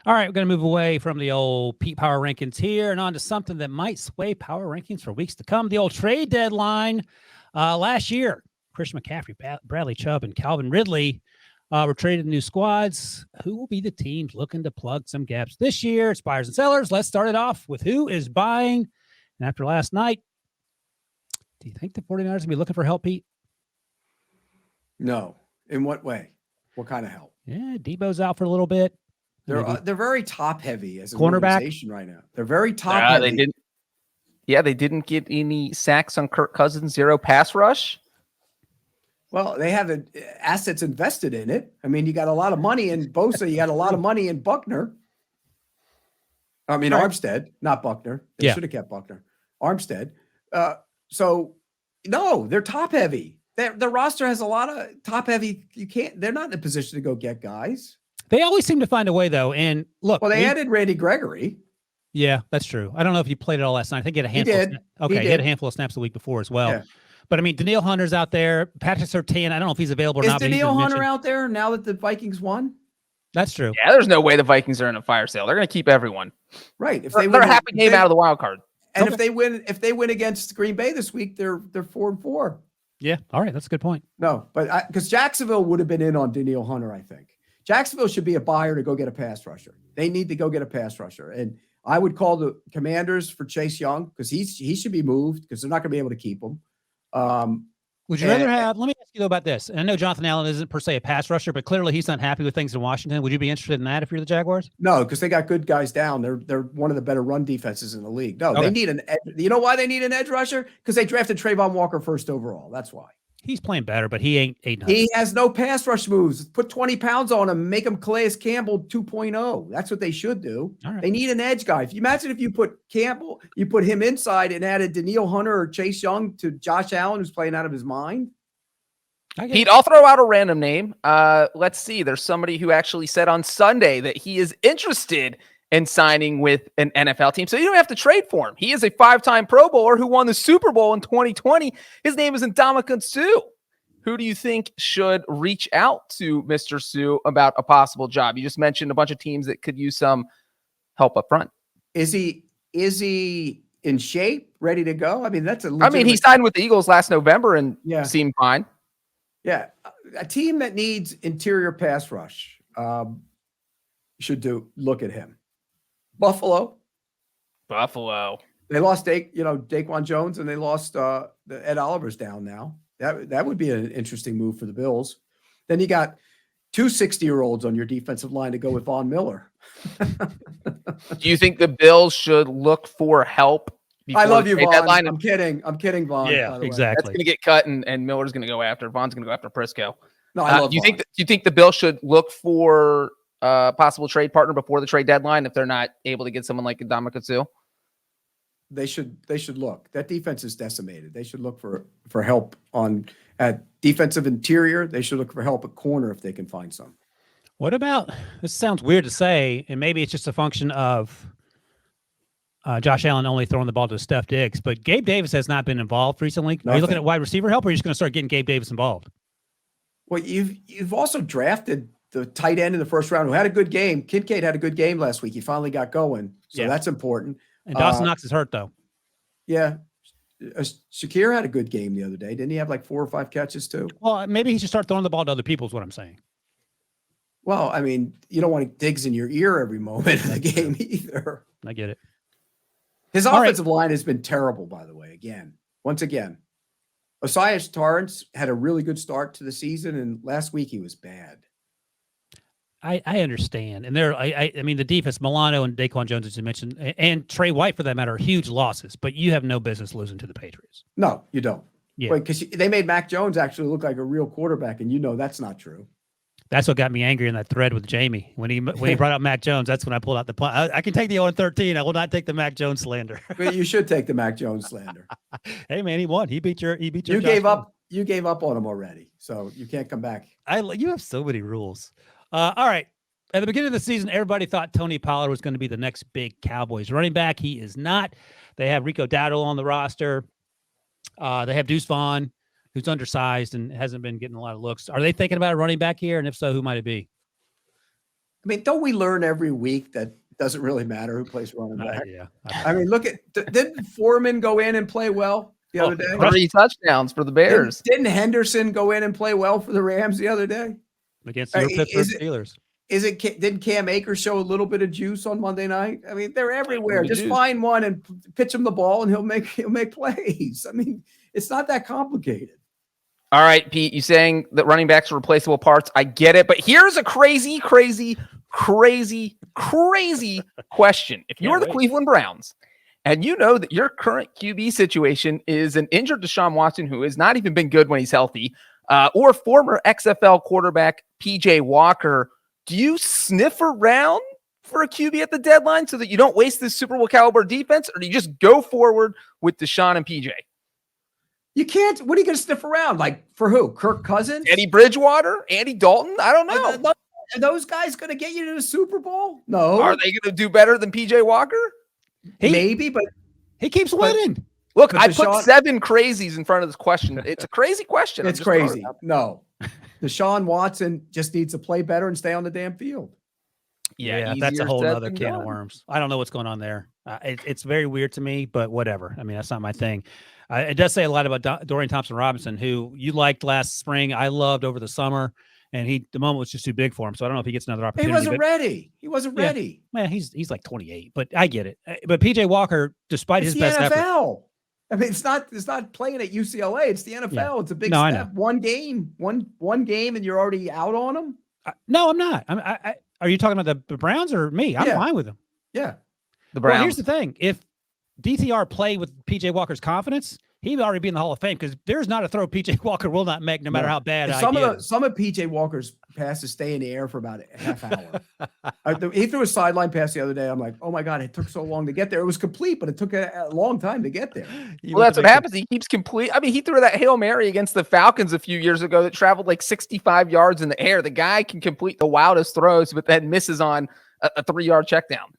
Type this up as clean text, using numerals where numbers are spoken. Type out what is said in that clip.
All right, we're going to move away from the old Pete Power rankings here and on to something that might sway power rankings for weeks to come. The old trade deadline. Last year, Christian McCaffrey, Bradley Chubb, and Calvin Ridley were traded to new squads. Who will be the teams looking to plug some gaps this year? It's buyers and sellers. Let's start it off with who is buying. And after last night, do you think the 49ers are going to be looking for help, Pete? No. In what way? What kind of help? Yeah, Debo's out for a little bit. They're very top heavy as an cornerback organization right now. They're very top heavy. They didn't get any sacks on Kirk Cousins, 0 pass rush. Well, they have assets invested in it. I mean, you got a lot of money in Bosa. You got a lot of money in Buckner. I mean, Armstead, not Buckner. They should have kept Buckner. Armstead. So, no, they're top heavy. The roster has a lot of top heavy. They're not in a position to go get guys. They always seem to find a way, though. And look, they added Randy Gregory. Yeah, that's true. I don't know if you played it all last night. I think he had a handful. He had a handful of snaps the week before as well. Yeah. But I mean, Danielle Hunter's out there. Patrick Surtain, I don't know if he's available or not. Is Danielle Hunter out there now that the Vikings won? That's true. Yeah, there's no way the Vikings are in a fire sale. They're going to keep everyone. Right. If they're a happy game out of the wild card. And if they win against Green Bay this week, they're 4-4. Yeah. All right. That's a good point. No, but because Jacksonville would have been in on Danielle Hunter, I think. Jacksonville should be a buyer to go get a pass rusher. They need to go get a pass rusher. And I would call the Commanders for Chase Young because he should be moved because they're not going to be able to keep him. Would you rather have, let me ask you though about this. And I know Jonathan Allen isn't per se a pass rusher, but clearly he's not happy with things in Washington. Would you be interested in that if you're the Jaguars? No, because they got good guys down. They're one of the better run defenses in the league. No, They need an edge. You know why they need an edge rusher? Because they drafted Trayvon Walker first overall. That's why. He's playing better, but he ain't 8-9. He has no pass rush moves. Put 20 pounds on him, make him Calais Campbell 2.0. That's what they should do. Right. They need an edge guy. If you imagine if you put Campbell, you put him inside and added Danielle Hunter or Chase Young to Josh Allen, who's playing out of his mind. Pete, I'll throw out a random name. Let's see. There's somebody who actually said on Sunday that he is interested in signing with an NFL team. So you don't have to trade for him. He is a 5-time Pro Bowler who won the Super Bowl in 2020. His name is Ndamukong Suh. Who do you think should reach out to Mr. Suh about a possible job? You just mentioned a bunch of teams that could use some help up front. Is he in shape, ready to go? I mean, he signed with the Eagles last November and seemed fine. Yeah. A team that needs interior pass rush should look at him. Buffalo. They lost Daquan Jones and they lost Ed Oliver's down now. That would be an interesting move for the Bills. Then you got 2 60-year-olds on your defensive line to go with Von Miller. Do you think the Bills should look for help? I love you, Vaughn. I'm kidding, Vaughn. Yeah, exactly. That's going to get cut, and Miller's going to go after. Vaughn's going to go after Prisco. No, I love do you think the Bills should look for a possible trade partner before the trade deadline if they're not able to get someone like Ndamukong Suh? They should look. That defense is decimated. They should look for help at defensive interior. They should look for help at corner if they can find some. What about, this sounds weird to say, and maybe it's just a function of Josh Allen only throwing the ball to Steph Diggs, but Gabe Davis has not been involved recently. Are you looking at wide receiver help, or are you just going to start getting Gabe Davis involved? Well, you've also drafted the tight end in the first round who had a good game. Kincaid had a good game last week. He finally got going, so that's important. And Dawson Knox is hurt, though. Yeah. Shakir had a good game the other day. Didn't he have like 4 or 5 catches, too? Well, maybe he should start throwing the ball to other people is what I'm saying. Well, I mean, you don't want Diggs in your ear every moment of the game either. I get it. His offensive line has been terrible, by the way, once again. Osiris Torrance had a really good start to the season, and last week he was bad. I understand. And I mean, the defense, Milano and Daquan Jones, as you mentioned, and Trey White, for that matter, are huge losses, but you have no business losing to the Patriots. No, you don't. Yeah. Because they made Mac Jones actually look like a real quarterback, and that's not true. That's what got me angry in that thread with Jamie. When he brought up Mac Jones, that's when I pulled out the point. I can take the 0-13. I will not take the Mac Jones slander. But you should take the Mac Jones slander. Hey, man, he won. He beat your You gave up on him already, so you can't come back. You have so many rules. All right. At the beginning of the season, everybody thought Tony Pollard was going to be the next big Cowboys running back. He is not. They have Rico Dowdle on the roster. They have Deuce Vaughn, who's undersized and hasn't been getting a lot of looks. Are they thinking about a running back here? And if so, who might it be? I mean, don't we learn every week that it doesn't really matter who plays running back? Yeah. I mean, look at didn't Foreman go in and play well the other day? 3 touchdowns for the Bears. Didn't Henderson go in and play well for the Rams the other day against your Pittsburgh Steelers? Didn't Cam Akers show a little bit of juice on Monday night? I mean, they're everywhere. Just find one and pitch him the ball, and he'll make plays. I mean, it's not that complicated. All right, Pete, you saying that running backs are replaceable parts. I get it. But here's a crazy question. If you're the Cleveland Browns and you know that your current QB situation is an injured Deshaun Watson who has not even been good when he's healthy, or former XFL quarterback PJ Walker, do you sniff around for a QB at the deadline so that you don't waste this Super Bowl caliber defense, or do you just go forward with Deshaun and PJ? You can't. What are you going to sniff around? Like for who? Kirk Cousins? Eddie Bridgewater? Andy Dalton? I don't know. Are those guys going to get you to the Super Bowl? No. Are they going to do better than PJ Walker? Maybe, but he keeps winning. Look, I put 7 crazies in front of this question. It's a crazy question. It's crazy. No. Deshaun Watson just needs to play better and stay on the damn field. Yeah, that's a whole other can of worms. I don't know what's going on there. It's very weird to me, but whatever. I mean, that's not my thing. It does say a lot about Dorian Thompson-Robinson, who you liked last spring. I loved over the summer, and the moment was just too big for him. So I don't know if he gets another opportunity. He wasn't ready. Man, he's like 28, but I get it. But PJ Walker, despite his best effort. I mean, it's not playing at UCLA. It's the NFL. Yeah. It's a big step. One game, and you're already out on him. No, I'm not. Are you talking about the Browns or me? I'm fine with them. Yeah. The Browns. Well, here's the thing. If DTR played with PJ Walker's confidence, he'd already be in the Hall of Fame, because there's not a throw PJ Walker will not make, no matter how bad. Some of PJ Walker's passes stay in the air for about a half hour. He threw a sideline pass the other day. I'm like, oh my God, it took so long to get there. It was complete, but it took a long time to get there. Well, that's what happens. He keeps complete. I mean, he threw that Hail Mary against the Falcons a few years ago that traveled like 65 yards in the air. The guy can complete the wildest throws, but then misses on a 3-yard check down.